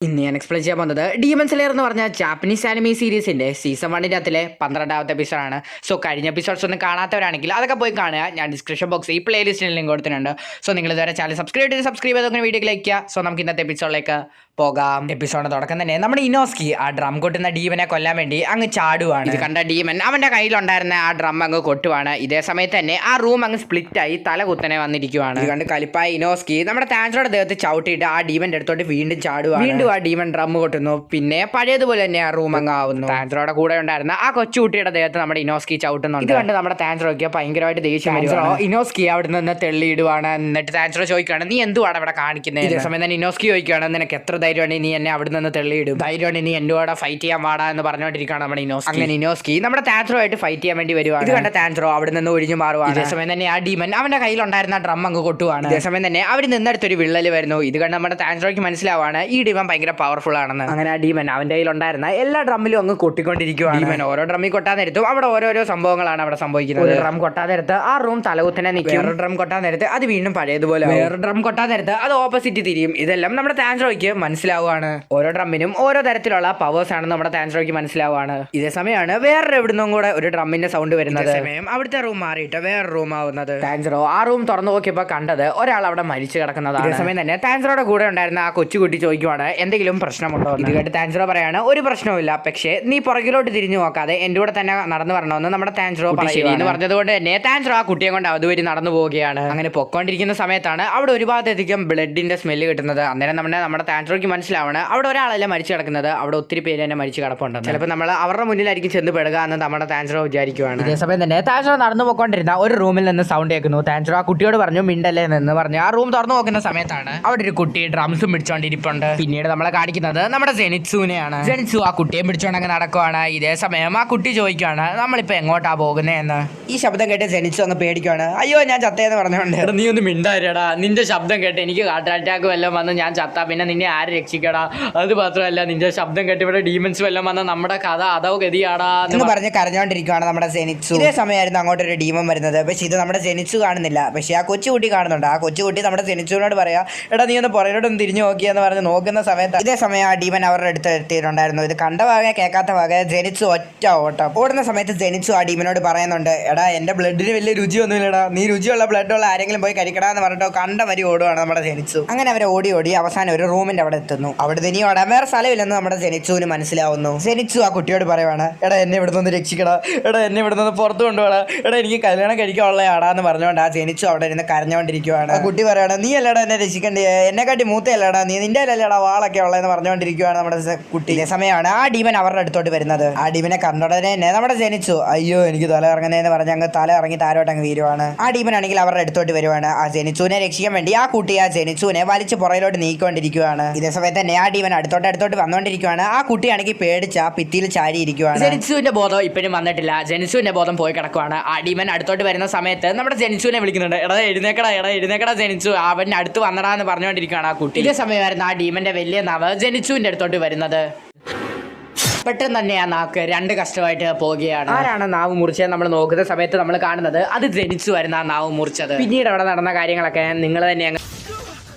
ഇന്ന് ഞാൻ എക്സ്പ്ലെയിൻ ചെയ്യാൻ പോകുന്നത് ഡീമൺ സ്ലെയർ എന്ന് പറഞ്ഞ ജാപ്പനീസ് ആനിമി സീരീസിന്റെ സീസൺ 1 12ാമത്തെ എപ്പിസോഡാണ്. സോ കഴിഞ്ഞ എപ്പിസോഡ്സ് ഒന്നും കാണാത്തവരാണെങ്കിൽ അതൊക്കെ പോയി കാണുക. ഞാൻ ഡിസ്ക്രിപ്ഷൻ ബോക്സിൽ ഈ പ്ലേലിസ്റ്റിൽ ലിങ്ക് കൊടുത്തിട്ടുണ്ട്. സോ നിങ്ങൾ ഇതുവരെ ചാനൽ സബ്സ്ക്രൈബ് ചെയ്ത് വീഡിയോ ലൈക്ക് ചെയ്യുക. സോ നമുക്ക് ഇന്നത്തെ എപ്പിസോഡിലേക്ക് പോകാം. എപ്പിസോഡ് തുടക്കം തന്നെ നമ്മുടെ ഇനോസ്കി ആ ഡ്രം കൊട്ടുന്ന ഡീമനെ കൊല്ലാൻ വേണ്ടി അങ്ങ് ചാടുവാണ്. ഇത് കണ്ട ഡീമൻ അവന്റെ കയ്യിലുണ്ടായിരുന്ന ആ ഡ്രം അങ്ങ് കൊട്ടുവാണ്. ഇതേ സമയത്ത് തന്നെ ആ റൂം അങ്ങ് സ്പ്ലിറ്റ് ആയി തല കുത്തനെ വന്നിരിക്കുവാണ്. ഇത് കണ്ട് കലിപ്പായ ഇനോസ്കി നമ്മുടെ താൻസറുടെ ദേഹത്ത് ചവിട്ടിയിട്ട് ആ ഡീമന്റെ അടുത്തോട്ട് വീണ്ടും ചാടുവാണ്. വീണ്ടും ആ ഡീമൻ ഡ്രം കൊട്ടുന്നു. പിന്നെ പഴയതുപോലെ തന്നെ ആ റൂം അങ്ങ് ആവുന്നു. താൻസറോടെ കൂടെ ഉണ്ടായിരുന്ന ആ കൊച്ചുകുട്ടിയുടെ ദേഹത്ത് നമ്മുടെ ഇനോസ്കി ചവിട്ടുന്നുണ്ട്. ഇത് കണ്ട് നമ്മുടെ താൻസറോക്ക് ഭയങ്കരമായിട്ട് ദേഷ്യം വരുവാണ്. ഇനോസ്കി അവിടെ നിന്ന് തെള്ളിയിടുവാണ്. എന്നിട്ട് താൻസറോ ചോദിക്കുകയാണ്, നീ എന്തുവാണ് അവിടെ കാണിക്കുന്നത്? ഇതേ സമയം തന്നെ ഇനോസ്കി ചോദിക്കുകയാണ്, നിനക്ക് എത്ര ധൈര്യമാണ് നീ എന്നെ അവിടെ നിന്ന് തെള്ളിയിടും? ധൈര്യമാണ് നീ എൻ്റെ കൂടെ ഫൈറ്റ് ചെയ്യാൻ പാടാ എന്ന് പറഞ്ഞുകൊണ്ടിരിക്കുകയാണ് നമ്മുടെ ഇനോസ്കി. അങ്ങനെ ഇനോസ്കി നമ്മുടെ താൻസറോ ആയിട്ട് ഫൈറ്റ് ചെയ്യാൻ വേണ്ടി വരുവാണ്. ഇത് കണ്ട താൻസറോ അവിടെ നിന്ന് ഒഴിഞ്ഞു മാറുവാണ്. ഇതേസമയം തന്നെ ആ ഡീമൻ അവന്റെ കയ്യിലുണ്ടായിരുന്ന ഡ്രം അങ്ങ് കൊട്ടുവാണ്. ഇതേസമയം തന്നെ അവർ നിന്നെടുത്തൊരു വിള്ളല് വരുന്നു. ഇത് കണ്ട് നമ്മുടെ താൻസറോയ്ക്ക് മനസ്സിലാവാണ് ഈ ഡീമൻ ഭയങ്കര പവർഫുൾ ആണെന്ന്. അങ്ങനെ ആ ഡീമൻ അവന്റെ കയ്യിലുണ്ടായിരുന്ന എല്ലാ ഡ്രമ്മിലും അങ്ങ് കൊട്ടിക്കൊണ്ടിരിക്കുകയാണ്. ഡീമൻ ഓരോ ഡ്രമ്മിൽ കൊട്ടാൻ നേരത്തും അവിടെ ഓരോരോ സംഭവങ്ങളാണ് അവിടെ സംഭവിക്കുന്നത്. ഒരു ഡ്രം കൊട്ടാൻ നേരത്ത് ആ റൂം തലകുത്തനെ നിൽക്കും. വേറെ ഡ്രം കൊട്ടാൻ നേരത്ത് അത് വീണ്ടും പഴയതുപോലെ. വേറെ ഡ്രം കൊട്ടാൻ നേരത്ത് അത് ഓപ്പോസിറ്റ് തിരിയും. ഇതെല്ലാം നമ്മുടെ താൻസറോയ്ക്ക് മനസ്സിലാവുകയാണ്. ഓരോ ഡ്രമ്മിനും ഓരോ തരത്തിലുള്ള പവേഴ്സ് ആണെന്ന് നമ്മുടെ താൻസറോയ്ക്ക് മനസ്സിലാവുകയാണ്. ഇതേ സമയമാണ് വേറെ എവിടുന്നും കൂടെ ഒരു ഡ്രമ്മിന്റെ സൗണ്ട് വരുന്നത്. സമയം അവിടുത്തെ റൂം മാറിയിട്ട് വേറെ റൂം ആവുന്നത്. താൻസറോ ആ റൂം തുറന്നു നോക്കിയപ്പോൾ കണ്ടത് ഒരാൾ അവിടെ മരിച്ചു കിടക്കുന്നതാണ്. അതേ സമയം തന്നെ താൻസറോയുടെ കൂടെ ഉണ്ടായിരുന്ന ആ കൊച്ചുകുട്ടി ചോദിക്കുവാണ്, എന്തെങ്കിലും പ്രശ്നമുണ്ടോ? ഇത് കേട്ട് താൻസറോ പറയാണ്, ഒരു പ്രശ്നവുമില്ല, പക്ഷേ നീ പുറകിലോട്ട് തിരിഞ്ഞു നോക്കാതെ എൻ്റെ കൂടെ തന്നെ നടന്നു വരണമെന്ന് നമ്മുടെ താൻസറോ എന്ന് പറഞ്ഞതുകൊണ്ട് തന്നെ താൻസറോ ആ കുട്ടിയെ കൊണ്ട് അതുവഴി നടന്നു പോവുകയാണ്. അങ്ങനെ പൊക്കോണ്ടിരിക്കുന്ന സമയത്താണ് അവിടെ ഒരുപാടധികം ബ്ലഡിന്റെ സ്മെല്ല് കിട്ടുന്നത്. അന്നേരം നമ്മുടെ താൻസറോയ്ക്ക് മനസ്സിലാവണം അവിടെ ഒരാളല്ല മരിച്ചു കിടക്കുന്നത്, അവിടെ ഒത്തിരി പേര് തന്നെ മരിച്ചു കിടപ്പുണ്ട്. ചിലപ്പോൾ നമ്മൾ അവരുടെ മുന്നിലായിരിക്കും ചെന്ന് പെടുക എന്ന് നമ്മുടെ താൻസറോ വിചാരിക്കുവാണ്. ഇതേ സമയം തന്നെ താൻസറോ നടന്നു പോയിക്കൊണ്ടിരുന്ന ഒരു റൂമിൽ നിന്ന് സൗണ്ട് കേൾക്കുന്നു. താൻസറോ ആ കുട്ടിയോട് പറഞ്ഞു മിണ്ടല്ലേ എന്ന് പറഞ്ഞു ആ റൂം തുറന്നു നോക്കുന്ന സമയത്താണ് അവിടെ ഒരു കുട്ടി ഡ്രംസും പിടിച്ചോണ്ടിരിപ്പുണ്ട്. പിന്നീട് നമ്മളെ കാണിക്കുന്നത് നമ്മുടെ ജെനിറ്റ്സുവിനെയാണ്. ജെനിറ്റ്സു ആ കുട്ടിയെ പിടിച്ചോണ്ടങ്ങ് നടക്കുവാണ്. ഇതേ സമയം ആ കുട്ടി ചോദിക്കുകയാണ്, നമ്മളിപ്പോ എങ്ങോട്ടാ പോകുന്നതെന്ന്. ഈ ശബ്ദം കേട്ട് ജെനിറ്റ്സു അങ്ങ് പേടിക്കുവാണ്. അയ്യോ ഞാൻ ചത്തേന്ന് പറഞ്ഞോണ്ട്. നീ ഒന്ന് മിണ്ടായിരടാ, നിന്റെ ശബ്ദം കേട്ട് എനിക്ക് ഹാർട്ട് അറ്റാക്ക് വല്ലതും വന്ന് ഞാൻ ചത്താ പിന്നെ നിന്നെ ആര് രക്ഷിക്കടാ? അത് മാത്രമല്ല നിന്റെ ശബ്ദം കേട്ട് ഇവിടെ ഡീമൻസ് വല്ലതും വന്ന നമ്മുടെ കഥ അതോ ഗതിയാടാ എന്ന് പറഞ്ഞ് കരഞ്ഞോണ്ടിരിക്കുകയാണ് നമ്മുടെ ജെനിറ്റ്സു. ഇതേ സമയമായിരുന്നു അങ്ങോട്ടൊരു ഡീമൻ വരുന്നത്. പക്ഷെ ഇത് നമ്മുടെ ജെനിറ്റ്സു കാണുന്നില്ല, പക്ഷെ ആ കൊച്ചുകുട്ടി കാണുന്നുണ്ട്. ആ കൊച്ചുകുട്ടി നമ്മുടെ ജെനിറ്റ്സുവിനോട് പറയാ, എടാ നീ ഒന്ന് പുറകിലോട്ടൊന്ന് തിരിഞ്ഞു നോക്കിയെന്ന് പറഞ്ഞ് നോക്കുന്ന സമയത്ത് ഇതേ സമയം ആ ഡീമൻ അവരുടെ അടുത്ത് എത്തിയിട്ടുണ്ടായിരുന്നു. ഇത് കണ്ട ഭാഗം കേൾക്കാത്ത ഭാഗം ജെനിറ്റ്സു ഒറ്റ ഓട്ടം. ഓടുന്ന സമയത്ത് ജെനിറ്റ്സു ആ ഡീമനോട് പറയുന്നുണ്ട്, എടാ എൻ്റെ ബ്ലഡിന് വലിയ രുചിയൊന്നുമില്ലടാ, നീ രുചിയുള്ള ബ്ലഡുള്ള ആരെങ്കിലും പോയി കഴിക്കടാന്ന് പറഞ്ഞിട്ടോ കണ്ട വരി ഓടുവാണ് നമ്മുടെ ജെനിറ്റ്സു. അങ്ങനെ അവരെ ഓടി അവസാനം ഒരു റൂമിന്റെ അവിടെ എത്തുന്നു. അവിടെ ഇനി ഓടാൻ വേറെ സ്ഥലമില്ലെന്ന് നമ്മുടെ ജെനിറ്റ്സുവിന് മനസ്സിലാവുന്നു. ജെനിറ്റ്സു ആ കുട്ടിയോട് പറയുവാണ്, എടാ എന്നെ ഇവിടെ നിന്ന് രക്ഷിക്കടാ, എടാ എന്നെ ഇവിടെ നിന്ന് പുറത്തു കൊണ്ടുപോടാ, എടാ എനിക്ക് കല്യാണം കഴിക്കാനുള്ള ആടാന്ന് പറഞ്ഞുകൊണ്ട് ആ ജെനിറ്റ്സു അവിടെ ഇരുന്ന് കരഞ്ഞുകൊണ്ടിരിക്കുവാണ്. ആ കുട്ടി പറയാണ്, നീ അല്ലടാ എന്നെ രക്ഷിക്കണ്ടേ, എന്നെക്കാട്ടി മൂത്തയല്ലടാ നീ, നിന്റെ അല്ലടാ വാളൊക്കെ ഉള്ളതെന്ന് പറഞ്ഞുകൊണ്ടിരിക്കുവാണ് നമ്മുടെ കുട്ടി. ഇതേ സമയമാണ് ആ ഡീമൻ അവരുടെ അടുത്തോട്ട് വരുന്നത്. ആ ഡീമനെ കണ്ടോടനെ തന്നെ നമ്മുടെ ജെനിറ്റ്സു അയ്യോ എനിക്ക് തല ഇറങ്ങുന്നതെന്ന് പറഞ്ഞ് അങ്ങ് തല ഇറങ്ങി താരോട്ട് അങ്ങ് വീരുവാണ്. ആ ഡീമൻ ആണെങ്കിൽ അവരുടെ അടുത്തോട്ട് വരുവാണ്. ആ ജെനിറ്റ്സുവിനെ രക്ഷിക്കാൻ വേണ്ടി ആ കുട്ടി ആ ജെനിറ്റ്സുവിനെ വലിച്ച് പുറയിലോട്ട് നീക്കിക്കൊണ്ടിരിക്കുകയാണ്. ഇതേ സമയത്ത് തന്നെ ആ ഡീമൻ അടുത്തോട്ട് വന്നുകൊണ്ടിരിക്കുകയാണ്. ആ കുട്ടിയാണെങ്കിൽ പേടിച്ച ഭിത്തിയിൽ ചാരിയിരിക്കുകയാണ്. ജെനിറ്റ്സുവിന്റെ ബോധം ഇപ്പോഴും വന്നിട്ടില്ല. ജെനിറ്റ്സുവിന്റെ ബോധം പോയി കിടക്കുവാണ്. ആ ഡീമൻ അടുത്തോട്ട് വരുന്ന സമയത്ത് നമ്മുടെ ജെനിറ്റ്സുവിനെ വിളിക്കുന്നുണ്ട്, എടാ എഴുന്നേക്കടാ ജെനിറ്റ്സു, അവൻ അടുത്ത് വന്നടാ എന്ന് പറഞ്ഞുകൊണ്ടിരിക്കുകയാണ് ആ കുട്ടി. ഇതേ സമയമായിരുന്നു ആ ഡീമന്റെ വലിയ നാവ് ജെനിറ്റ്സുവിന്റെ അടുത്തോട്ട് വരുന്നത്. പെട്ടെന്ന് തന്നെ ആ നാക്ക് രണ്ട് കഷ്ടമായിട്ട് പോവുകയാണ്. ആരാണ് നാവ് മുറിച്ചത് നമ്മൾ നോക്കുന്ന സമയത്ത് നമ്മൾ കാണുന്നത് അത് ജെനിറ്റ്സു ആയിരുന്നു ആ നാവ് മുറിച്ചത്. പിന്നീട് അവിടെ നടന്ന കാര്യങ്ങളൊക്കെ നിങ്ങൾ തന്നെ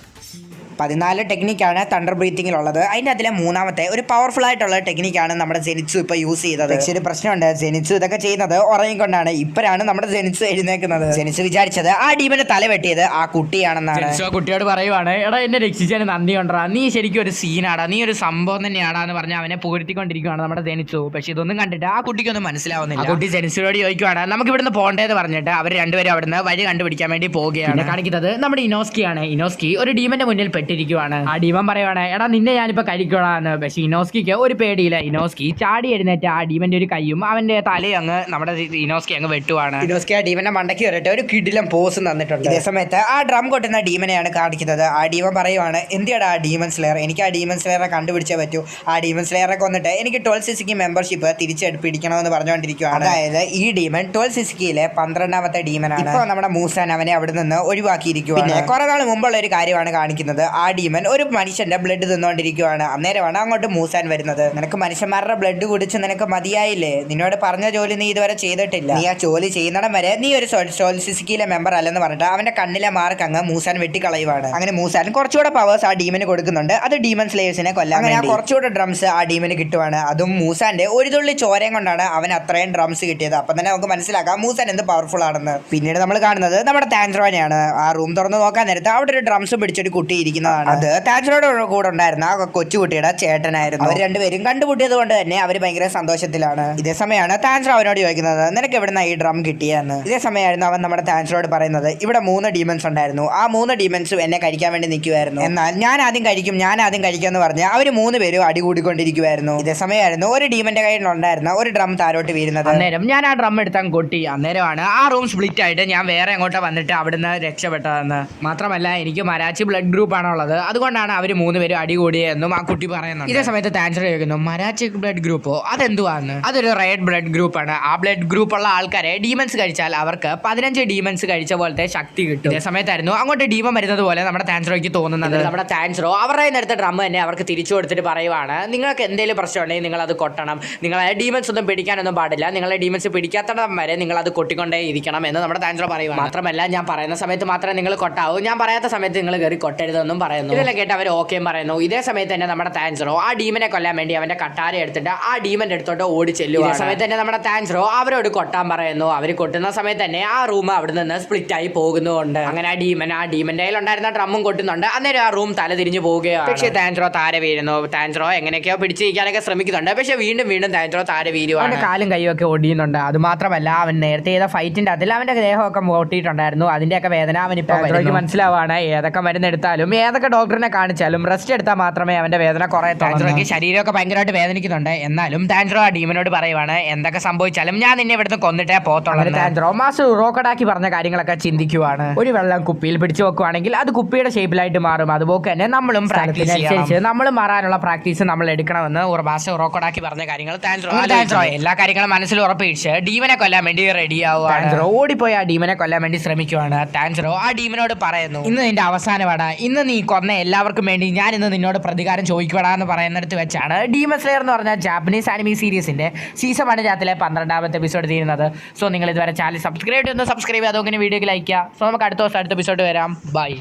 14 ടെക്നിക്കാണ് തണ്ടർ ബ്രീത്തിങ്ങിലുള്ളത്. അതിൻ്റെ അതിലെ മൂന്നാമത്തെ ഒരു പവർഫുൾ ആയിട്ടുള്ള ടെക്നിക്കാണ് നമ്മുടെ ജെനിറ്റ്സു ഇപ്പോൾ യൂസ് ചെയ്തത്. പക്ഷേ ഒരു പ്രശ്നമുണ്ട്, ജെനിറ്റ്സു ഇതൊക്കെ ചെയ്യുന്നത് ഉറങ്ങിക്കൊണ്ടാണ്. ഇപ്പോഴാണ് നമ്മുടെ ജെനിറ്റ്സു എഴുന്നേക്കുന്നത്. ജെനിറ്റ്സു വിചാരിച്ചത് ആ ഡീമന്റെ തല വെട്ടിയത് ആ കുട്ടിയാണെന്നാണ്. ആ കുട്ടിയോട് പറയുവാണ്, എടാ എന്നെ രക്ഷിച്ചതിന് നന്ദി കൊണ്ടാ, നീ ശരിക്കും ഒരു സീനാടാ, നീ ഒരു സംഭവം തന്നെയാടാ എന്ന് പറഞ്ഞ് അവനെ പുകഴ്ത്തിക്കൊണ്ടിരിക്കുകയാണ് നമ്മുടെ ജെനിറ്റ്സു. പക്ഷെ ഇതൊന്നും കണ്ടിട്ട് ആ കുട്ടിക്കൊന്നും മനസ്സിലാവുന്നില്ല. ആ കുട്ടി ജെനിറ്റ്സുയോട് ചോദിക്കുവാണ്, നമുക്ക് ഇവിടുന്ന് പോകേണ്ടതെന്ന് പറഞ്ഞിട്ട് അവർ രണ്ടുപേരും അവിടുന്ന് വഴി കണ്ടുപിടിക്കാൻ വേണ്ടി പോവുകയാണ്. കാണിക്കുന്നത് നമ്മുടെ ഇനോസ്കിയാണ്. ഇനോസ്കി ഒരു ഡീമന്റെ മുന്നിൽ ഇരിക്കുവാണ്. ആ ഡീമൻ പറയുവാണ്, എടാ നിന്നെ ഞാനിപ്പോ കഴിക്കോളാന്ന്. പക്ഷെ ഇനോസ്കിക്ക് ഒരു പേടിയില്ല. ഇനോസ്കി ചാടി എഴുന്നേറ്റ് ആ ഡീമന്റെ ഒരു കൈയും അവന്റെ തലയും അങ്ങ് നമ്മുടെ ഇനോസ്കി അങ്ങ് വെട്ടുവാണ്. ഇനോസ്കി ആ ഡീമന്റെ മണ്ടയ്ക്ക് വരട്ടെ ഒരു കിടിലം പോസ് തന്നിട്ടുണ്ട്. ഇതേ സമയത്ത് ആ ഡ്രം കൊട്ടുന്ന ഡീമനെയാണ് കാണിക്കുന്നത്. ആ ഡീമൻ പറയുവാണ്, എന്തിയാടാ ആ ഡീമൻ സ്ലെയർ, എനിക്ക് ആ ഡീമൻ സ്ലെയറെ കണ്ടുപിടിച്ചേ പറ്റൂ. ആ ഡീമൻ സ്ലെയറെ കൊന്നിട്ട് എനിക്ക് 12 സിസിക്ക് മെമ്പർഷിപ്പ് തിരിച്ചെടുപ്പിടിക്കണമെന്ന് പറഞ്ഞുകൊണ്ടിരിക്കുകയാണ്. അതായത് ഈ ഡീമൻ 12 സിസിക്കിയിലെ 12ാമത്തെ ഡീമനാണ്. ഇപ്പോൾ നമ്മുടെ മൂസാൻ അവനെ അവിടെ നിന്ന് ഒഴിവാക്കിയിരിക്കുകയാണ്. പിന്നെ കുറെ നാൾ മുമ്പുള്ള ഒരു കാര്യമാണ് കാണിക്കുന്നത്. ആ ആ ഡീമൻ ഒരു മനുഷ്യന്റെ ബ്ലഡ് തിന്നുകൊണ്ടിരിക്കുവാണ്. അന്നേരമാണ് അങ്ങോട്ട് മൂസാൻ വരുന്നത്. നിനക്ക് മനുഷ്യന്മാരുടെ ബ്ലഡ് കുടിച്ച് നിനക്ക് മതിയായില്ലേ? നിന്നോട് പറഞ്ഞ ജോലി നീ ഇതുവരെ ചെയ്തിട്ടില്ല. നീ ആ ജോലി ചെയ്യുന്നിടം വരെ നീ ഒരു സോൾസിക്കിയിലെ മെമ്പർ അല്ലെന്ന് പറഞ്ഞിട്ട് അവന്റെ കണ്ണിലെ മാർക്ക് അങ്ങ് മൂസാൻ വെട്ടിക്കളയുവാണ്. അങ്ങനെ മൂസാൻ കുറച്ചുകൂടെ പവേഴ്സ് ആ ഡീമന് കൊടുക്കുന്നുണ്ട്. അത് ഡീമൻ സ്ലേയേഴ്സിനെ കൊല്ലാൻ. അങ്ങനെ കുറച്ചുകൂടെ ഡ്രംസ് ആ ഡീമന് കിട്ടുവാണ്. അതും മൂസാന്റെ ഒരു തുള്ളി ചോരയും കൊണ്ടാണ് അവൻ അത്രയും ഡ്രംസ് കിട്ടിയത്. അപ്പം തന്നെ നമുക്ക് മനസ്സിലാക്കാം മൂസാൻ എന്ത് പവർഫുൾ ആണെന്ന്. പിന്നീട് നമ്മൾ കാണുന്നത് നമ്മുടെ താൻസ്രോനെയാണ്. ആ റൂം തുറന്ന് നോക്കാൻ നേരത്ത് അവിടെ ഒരു ഡ്രംസ് പിടിച്ചൊരു കുട്ടി ഇരിക്കുന്നതാണ്. അത് താൻസ്രോയുടെ കൂടെ ഉണ്ടായിരുന്ന ആ കൊച്ചുകുട്ടിയുടെ ചേട്ടനായിരുന്നു. അവർ രണ്ടുപേരും കണ്ടുമുട്ടിയത് കൊണ്ട് തന്നെ അവർ ഭയങ്കര സന്തോഷത്തിലാണ്. ഇതേ സമയമാണ് താൻസ്രോ അവനോട് ചോദിക്കുന്നത്, നിനക്ക് എവിടുന്ന ഈ ഡ്രം കിട്ടിയെന്ന്. ഇതേ സമയമായിരുന്നു അവൻ നമ്മുടെ താൻസ്രോട് പറയുന്നത്, ഇവിടെ 3 ഡീമൻസ് ഉണ്ടായിരുന്നു. ആ 3 ഡീമൻസും എന്നെ കഴിക്കാൻ വേണ്ടി നിൽക്കുമായിരുന്നു. എന്നാൽ ഞാൻ ആദ്യം കഴിക്കും എന്ന് പറഞ്ഞ് അവർ 3 പേരും അടി കൂടിക്കൊണ്ടിരിക്കുമായിരുന്നു. ഇതേ സമയമായിരുന്നു ഒരു ഡീമന്റെ കയ്യിൽ ഉണ്ടായിരുന്ന ഒരു ഡ്രം താരോട്ട് വീഴുന്നത്. അന്നേരം ഞാൻ ആ ഡ്രം എടുത്താൽ കൊട്ടി. അന്നേരമാണ് ആ റൂം സ്പ്ലിറ്റ് ആയിട്ട് ഞാൻ വേറെ അങ്ങോട്ട് വന്നിട്ട് അവിടുന്ന് രക്ഷപ്പെട്ടതെന്ന്. മാത്രമല്ല എനിക്ക് മരാച്ചി ബ്ലഡ് ഗ്രൂപ്പ് ആണുള്ളത്, അതുകൊണ്ടാണ് അവർ 3 പേരും അടി കൂടിയെന്നും ആ കുട്ടി പറയുന്നു. ഇതേ സമയത്ത് താൻസ്രോ ചോദിക്കുന്നു, മരാച്ചി ബ്ലഡ് ഗ്രൂപ്പോ അതെന്തുവാന്ന്? അതൊരു റെഡ് ബ്ലഡ് ഗ്രൂപ്പ് ആണ്. ആ ബ്ലഡ് ഗ്രൂപ്പ് ഉള്ള ആൾക്കാരെ ഡീമൻസ് കഴിച്ചാൽ അവർക്ക് 15 ഡീമൻസ് കഴിച്ച പോലത്തെ ശക്തി കിട്ടും. ഇതേ സമയത്തായിരുന്നു അങ്ങോട്ട് ഡീമൻ വരുന്നത് പോലെ നമ്മുടെ താൻസ്രോയ്ക്ക് തോന്നുന്നത്. നമ്മുടെ താൻസ്രോ അവരുടെ നേരത്തെ ഡ്രം തന്നെ അവർക്ക് തിരിച്ചു കൊടുത്തിട്ട് പറയുവാണ്, നിങ്ങൾക്ക് എന്തെങ്കിലും പ്രശ്നമുണ്ടെങ്കിൽ നിങ്ങൾ അത് കൊട്ടണം. നിങ്ങളെ ഡീമൻസ് ഒന്നും പിടിക്കാനൊന്നും പാടില്ല. നിങ്ങളെ ഡീമൻസ് പിടിക്കാത്തടം വരെ നിങ്ങൾ അത് കൊട്ടിക്കൊണ്ടേ ഇരിക്കണം എന്ന് നമ്മുടെ താൻസ്രോ പറയുവാണ്. മാത്രമല്ല ഞാൻ പറയുന്ന സമയത്ത് മാത്രമേ നിങ്ങൾ കൊട്ടാവൂ, ഞാൻ പറയാത്ത സമയത്ത് നിങ്ങൾ കയറി കൊട്ടരുതെന്നും പറയുന്നു. ഇതെല്ലാം കേട്ട് അവർ ഓക്കെയും പറയുന്നു. ഇതേ സമയത്ത് തന്നെ നമ്മുടെ താൻസ്രോ ആ ഡീമനെ കൊല്ലാൻ വേണ്ടി അവന്റെ കട്ടാര എടുത്തിട്ട് ആ ഡീമന്റെ അടുത്തോട്ട് ഓടി ചെല്ലുക. ആ സമയത്ത് തന്നെ നമ്മുടെ താൻസ്രോ അവരോട് കൊട്ടാൻ പറയുന്നു. അവർ കൊട്ടുന്ന സമയത്ത് തന്നെ ആ റൂം അവിടെ നിന്ന് സ്പ്ലിറ്റ് ആയി പോകുന്നുണ്ട്. അങ്ങനെ ആ ഡീമന്റെ കയ്യിൽ ഉണ്ടായിരുന്ന ഡ്രമ്മും കൊട്ടുന്നുണ്ട്. അന്നേരം ആ റൂം തല തിരിഞ്ഞു പോവുകയാണ്. പക്ഷേ താൻസ്രോ താര വീഴുന്നു. താൻസ്രോ എങ്ങനെയൊക്കെയോ പിടിച്ചിരിക്കാനൊക്കെ ശ്രമിക്കുന്നുണ്ട്. പക്ഷെ വീണ്ടും താൻസ്രോ താര വീഴുവാണ്. അവന്റെ കാലും കൈയൊക്കെ ഒടിയുന്നുണ്ട്. അത് മാത്രമല്ല അവൻ നേരത്തെ ചെയ്ത ഫൈറ്റിന്റെ അതിൽ അവന്റെ ദേഹമൊക്കെ പൊട്ടിയിട്ടുണ്ടായിരുന്നു. അതിന്റെയൊക്കെ വേദന അവനിപ്പോ മനസ്സിലാവാണ്. ഏതൊക്കെ മരുന്നെടുത്താലും ഏതൊക്കെ ഡോക്ടറിനെ കാണിച്ചാലും റെസ്റ്റ് എടുത്താൽ മാത്രമേ അവന്റെ വേദന കുറയത്തുള്ളൂ. ശരീരമൊക്കെ ഭയങ്കരമായിട്ട് വേദനിക്കുന്നുണ്ട്. എന്നാലും താൻസ്രോ ആ ഡീമനോട് പറയുവാണ്, എന്തൊക്കെ സംഭവിച്ചാലും ഞാൻ നിന്നെ ഇവിടുന്ന് കൊന്നിട്ടേ പോത്തുള്ളൂ. താൻസ്രോ മാസ്റ്റർ റോക്കഡാക്കി പറഞ്ഞ കാര്യങ്ങളൊക്കെ ചിന്തിക്കുവാണ്. ഒരു വെള്ളം കുപ്പിയിൽ പിടിച്ചു വെക്കുവാണെങ്കിൽ അത് കുപ്പിയുടെ ഷേപ്പിലായിട്ട് മാറും. അതുപോലെ തന്നെ നമ്മളും പ്രാക്ടീസ് അനുസരിച്ച് നമ്മൾ മാറാനുള്ള പ്രാക്ടീസ് നമ്മൾ എടുക്കണമെന്ന് മാസ്റ്റർ റോക്കഡാക്കി പറഞ്ഞ കാര്യങ്ങൾ താൻസ്രോ എല്ലാ കാര്യങ്ങളും മനസ്സിൽ ഉറപ്പിച്ച് ഡീമനെ കൊല്ലാൻ വേണ്ടി റെഡി ആവുകയാണ്. ഓടിപ്പോയി ആ ഡീമനെ കൊല്ലാൻ വേണ്ടി ശ്രമിക്കുവാണ്. താൻസ്രോ ആ ഡീമനോട് പറയുന്നു, ഇന്ന് നിന്റെ അവസാനമാണ്. ഇന്ന് നീ കൊന്ന എല്ലാവർക്കും വേണ്ടി ഞാൻ ഇന്ന് നിന്നോട് പ്രതികാരം ചോദിക്കപ്പെടാ എന്ന് പറയുന്നിടത്ത് വെച്ചാണ് ഡീമൺ സ്ലേയർ എന്ന് പറഞ്ഞ ജാപ്പനീസ് ആനിമി സീരീസിന്റെ സീസൺ 1 രാത്രിയിലെ 12ാമത്തെ എപ്പിസോഡ് തീരുന്നത്. സോ നിങ്ങൾ ഇതുവരെ ചാനൽ സബ്സ്ക്രൈബ് ചെയ്യുന്ന സബ്സ്ക്രൈബ് ചെയ്ത് അതുകൊണ്ട് വീഡിയോക്ക് ലൈക്ക് ചെയ്യുക. സോ നമുക്ക് അടുത്ത ദിവസം അടുത്ത എപ്പിസോഡ് വരാം. ബൈ.